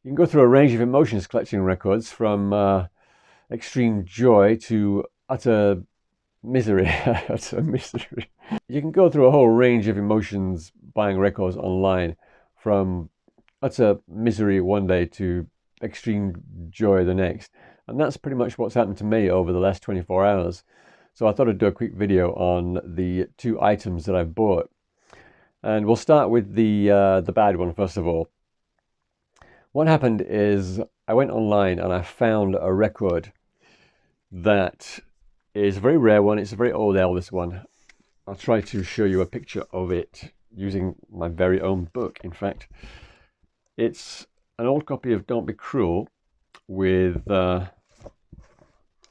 You can go through a range of emotions collecting records, from extreme joy to utter misery. Utter misery. You can go through a whole range of emotions buying records online, from utter misery one day to extreme joy the next. And that's pretty much what's happened to me over the last 24 hours. So I thought I'd do a quick video on the two items that I've bought. And we'll start with the bad one first of all. What happened is I went online and I found a record that is a very rare one. It's a very old Elvis one. I'll try to show you a picture of it using my very own book, in fact. It's an old copy of Don't Be Cruel with I'll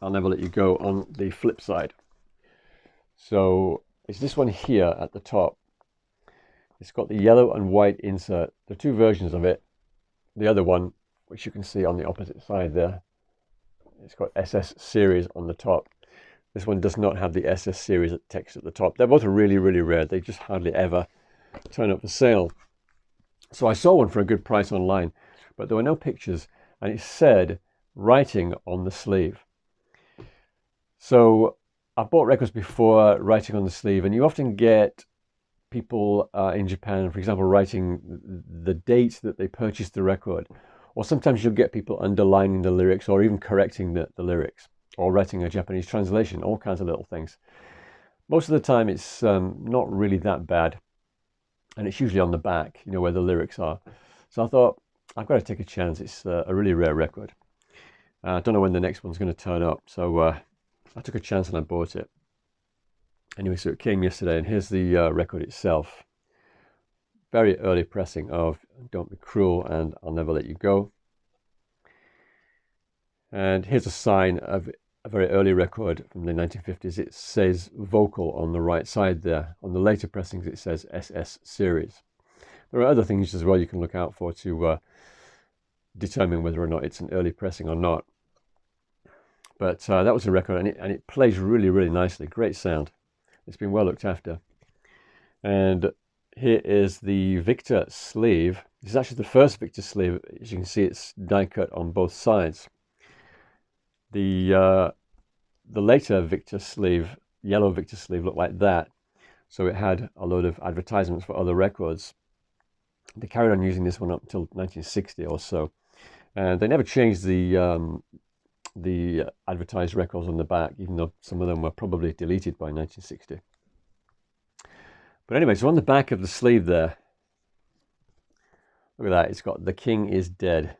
Never Let You Go on the flip side. So it's this one here at the top. It's got the yellow and white insert. There are two versions of it. The other one, which you can see on the opposite side there, it's got SS series on the top. This one does not have the SS series text at the top. They're both really, really rare. They just hardly ever turn up for sale. So I saw one for a good price online, but there were no pictures, and it said writing on the sleeve. So I've bought records before, writing on the sleeve, and you often get people in Japan, for example, writing the date that they purchased the record, or sometimes you'll get people underlining the lyrics or even correcting the lyrics, or writing a Japanese translation, all kinds of little things. Most of the time it's not really that bad, and it's usually on the back, you know, where the lyrics are. So I thought, I've got to take a chance. It's a really rare record. I don't know when the next one's going to turn up, so I took a chance and I bought it. Anyway, so it came yesterday, and here's the record itself. Very early pressing of Don't Be Cruel and I'll Never Let You Go. And here's a sign of a very early record from the 1950s. It says vocal on the right side there. On the later pressings, it says SS series. There are other things as well you can look out for to determine whether or not it's an early pressing or not. But that was a record, and it plays really, really nicely. Great sound. It's been well looked after. And here is the Victor sleeve. This is actually the first Victor sleeve. As you can see, it's die cut on both sides. The later Victor sleeve, yellow Victor sleeve, looked like that. So it had a load of advertisements for other records. They carried on using this one up until 1960 or so. And they never changed the advertised records on the back, even though some of them were probably deleted by 1960. But anyway, so on the back of the sleeve there, look at that, it's got "The King is Dead."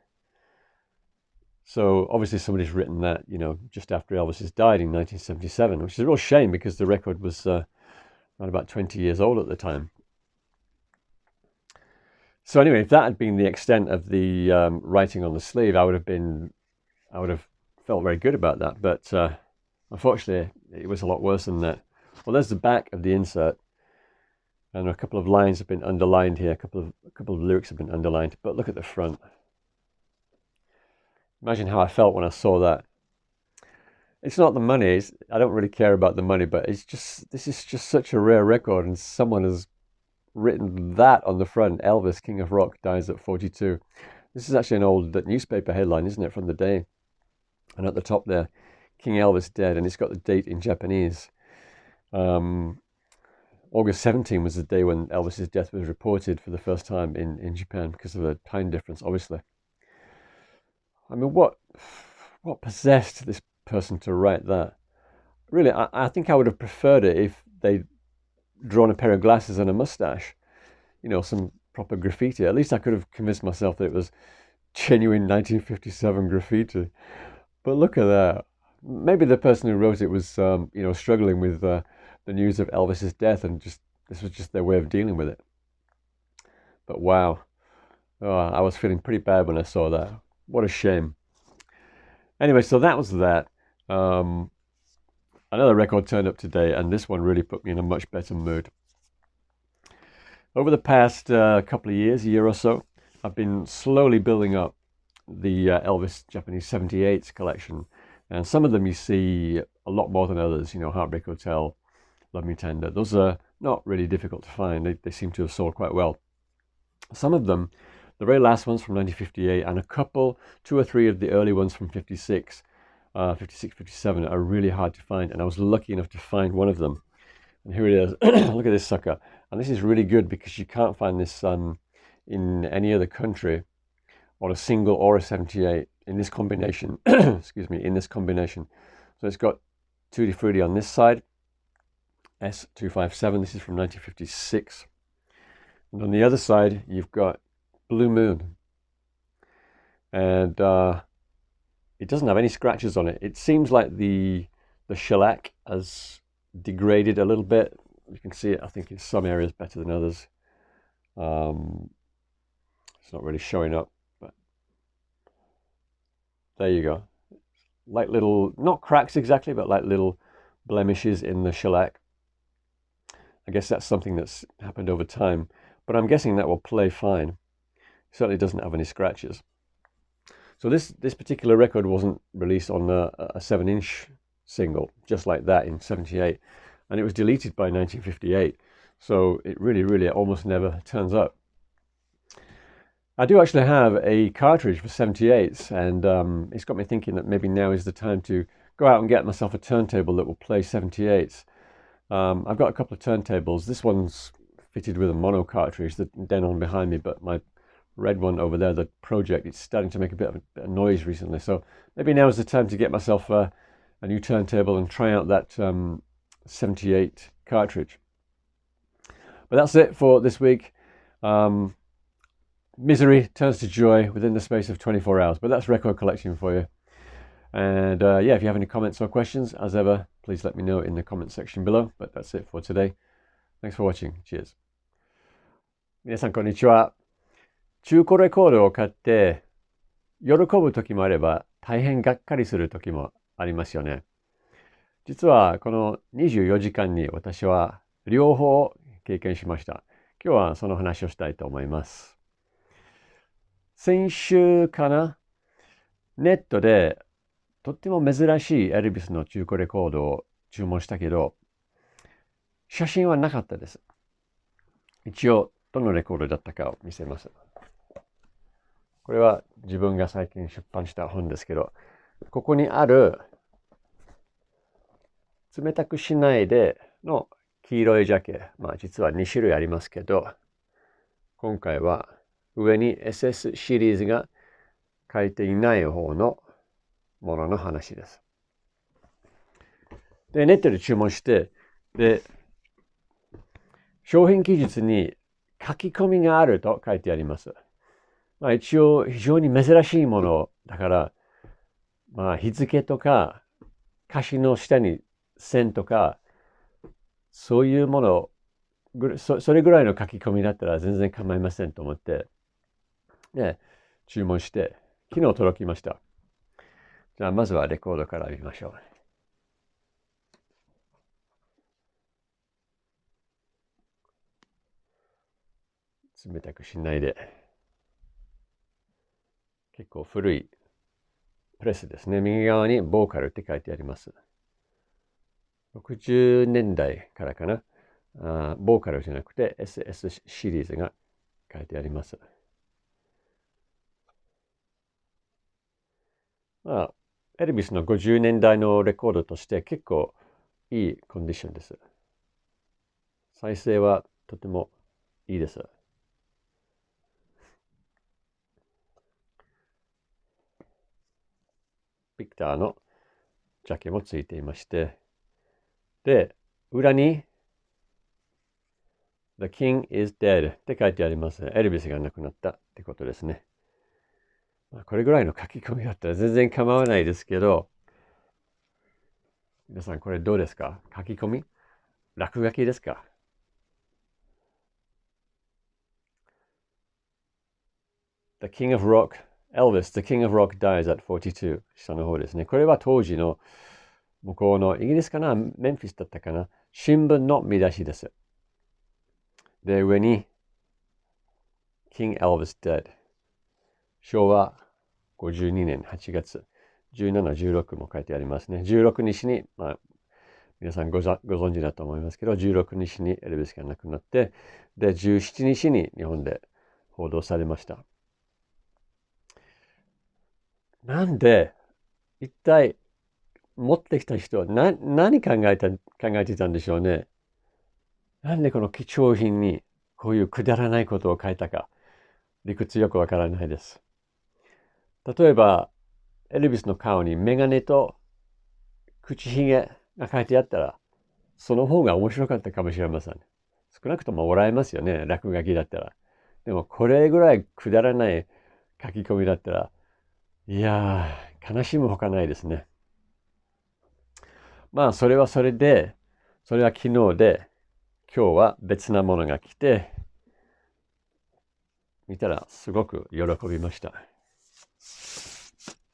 So obviously somebody's written that, you know, just after Elvis has died in 1977, which is a real shame because the record was around about 20 years old at the time. So anyway, if that had been the extent of the writing on the sleeve, I would have felt very good about that, but unfortunately it was a lot worse than that. Well, there's the back of the insert, and a couple of lines have been underlined here, a couple of lyrics have been underlined, but look at the front. Imagine how I felt when I saw that. It's not the money, I don't really care about the money, but this is just such a rare record, and someone has written that on the front. Elvis, King of Rock, dies at 42. This is actually an old newspaper headline, isn't it, from the day? And at the top there, King Elvis dead, and it's got the date in Japanese. August 17 was the day when Elvis's death was reported for the first time in Japan, because of the time difference, obviously. I mean, what possessed this person to write that? Really, I think I would have preferred it if they'd drawn a pair of glasses and a mustache, you know, some proper graffiti. At least I could have convinced myself that it was genuine 1957 graffiti. But look at that. Maybe the person who wrote it was, you know, struggling with the news of Elvis's death, and this was just their way of dealing with it. But wow, I was feeling pretty bad when I saw that. What a shame. Anyway, so that was that. Another record turned up today, and this one really put me in a much better mood. Over the past couple of years, a year or so, I've been slowly building up the Elvis Japanese 78s collection, and some of them you see a lot more than others. You know, Heartbreak Hotel, Love Me Tender. Those are not really difficult to find. They seem to have sold quite well. Some of them, The very last one's from 1958, and a couple, 2 or 3 of the early ones from 56, 56, 57 are really hard to find, and I was lucky enough to find one of them. And here it is. Look at this sucker. And this is really good because you can't find this in any other country on a single or a 78 in this combination. Excuse me, in this combination. So it's got Tutti Frutti on this side, S257. This is from 1956. And on the other side, you've got Blue Moon. And it doesn't have any scratches on it. It seems like the shellac has degraded a little bit. You can see it, I think, in some areas better than others. It's not really showing up, but there you go. Like little, not cracks exactly, but like little blemishes in the shellac. I guess that's something that's happened over time, but I'm guessing that will play fine. It certainly doesn't have any scratches. So this particular record wasn't released on a 7-inch single, just like that in 78, and it was deleted by 1958, so it really almost never turns up. I do actually have a cartridge for 78s, and it's got me thinking that maybe now is the time to go out and get myself a turntable that will play 78s. I've got a couple of turntables. This one's fitted with a mono cartridge, the Denon behind me, but my red one over there, the Project, it's starting to make a bit of noise recently, so maybe now is the time to get myself a new turntable and try out that 78 cartridge. But that's it for this week. Misery turns to joy within the space of 24 hours, but that's record collection for you. And yeah, if you have any comments or questions, as ever, please let me know in the comment section below. But that's it for today. Thanks for watching. Cheers. 皆さんこんにちは。中古レコードを買って喜ぶ時もあれば大変がっかりする時もありますよね。実はこの24時間に私は両方経験しました。今日はその話をしたいと思います。先週かな、ネットでとっても珍しいエルビスの中古レコードを注文したけど、写真はなかったです。一応どのレコードだったかを見せます。これは自分が最近出版した本ですけど、ここにある冷たくしないでの黄色いジャケ、まあ実は2種類ありますけど、今回は上に SS シリーズが書いていない方のものの話です。で、ネットで注文して、で、商品記述に書き込みがあると書いてあります。まあ一応非常に珍しいものだから、まあ日付とか歌詞の下に線とか、そういうもの、それぐらいの書き込みだったら全然構いませんと思って、ね、注文して、昨日届きました。じゃあまずはレコードから見ましょう。冷たくしないで。結構古いプレスですね。右側にボーカルって書いてあります。60年代からかな。ボーカルじゃなくて SS シリーズが書いてあります。まあ、エルビスの50年代のレコードとして結構いいコンディションです。再生はとてもいいです。ビクターのジャケもついていまして、で、裏に The King is dead って書いてあります。エルビスが亡くなったってことですね。これぐらいの書き込みだったら全然構わないですけど、皆さんこれどうですか？書き込み？落書きですか？ The King of Rock Elvis, the King of Rock dies at 42. 下の方ですね。これは当時の向こうのイギリスかな、メンフィスだったかな、新聞の見出しです。で、上に King Elvis dead。昭和52年8月17、16も書いてありますね。16日に、まあ、皆さんご存知だと思いますけど、16日にエルビスが亡くなって、で、17日に日本で報道されました。なんで、一体持ってきた人は何考えてたんでしょうね。なんでこの貴重品にこういうくだらないことを書いたか、理屈よくわからないです。例えば、エルビスの顔にメガネと口ひげが書いてあったら、その方が面白かったかもしれません。少なくとも笑えますよね、落書きだったら。でも、これぐらいくだらない書き込みだったら、いやー、悲しむほかないですね。まあ、それはそれで、それは昨日で、今日は別なものが来て、見たらすごく喜びました。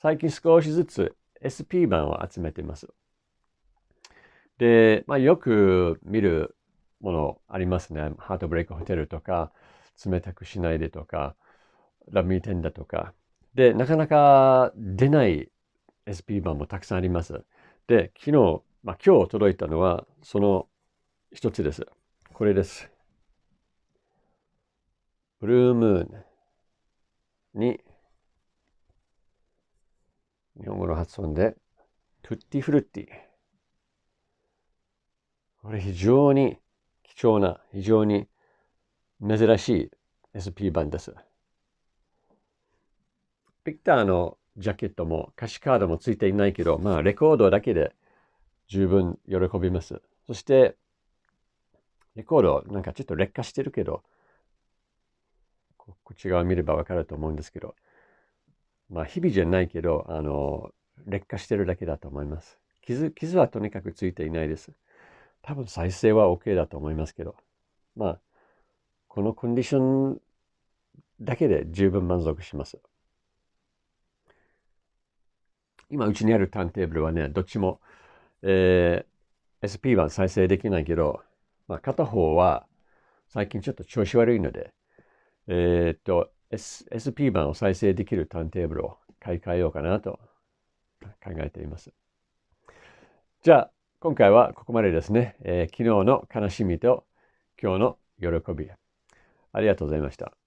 最近少しずつ SP 版を集めています。で、まあ、よく見るものありますね。ハートブレイクホテルとか、冷たくしないでとか、ラブミーテンダとか。で、なかなか出ない SP 版もたくさんあります。で、今日届いたのは、その一つです。これです。ブルームーンに、日本語の発音で、トゥッティフルッティ。これ非常に貴重な、非常に珍しい SP 版です。ビクターのジャケットも歌詞カードもついていないけど、まあレコードだけで十分喜びます。そして、レコードなんかちょっと劣化してるけど、こっち側見ればわかると思うんですけど、まあ日々じゃないけど、劣化してるだけだと思います。傷はとにかくついていないです。多分再生は OK だと思いますけど、まあ、このコンディションだけで十分満足します。今うちにあるターンテーブルはね、どっちも、SP は再生できないけど、まあ、片方は最近ちょっと調子悪いので、SP 版を再生できるターンテーブルを買い替えようかなと考えています。じゃあ、今回はここまでですね。昨日の悲しみと今日の喜び。ありがとうございました。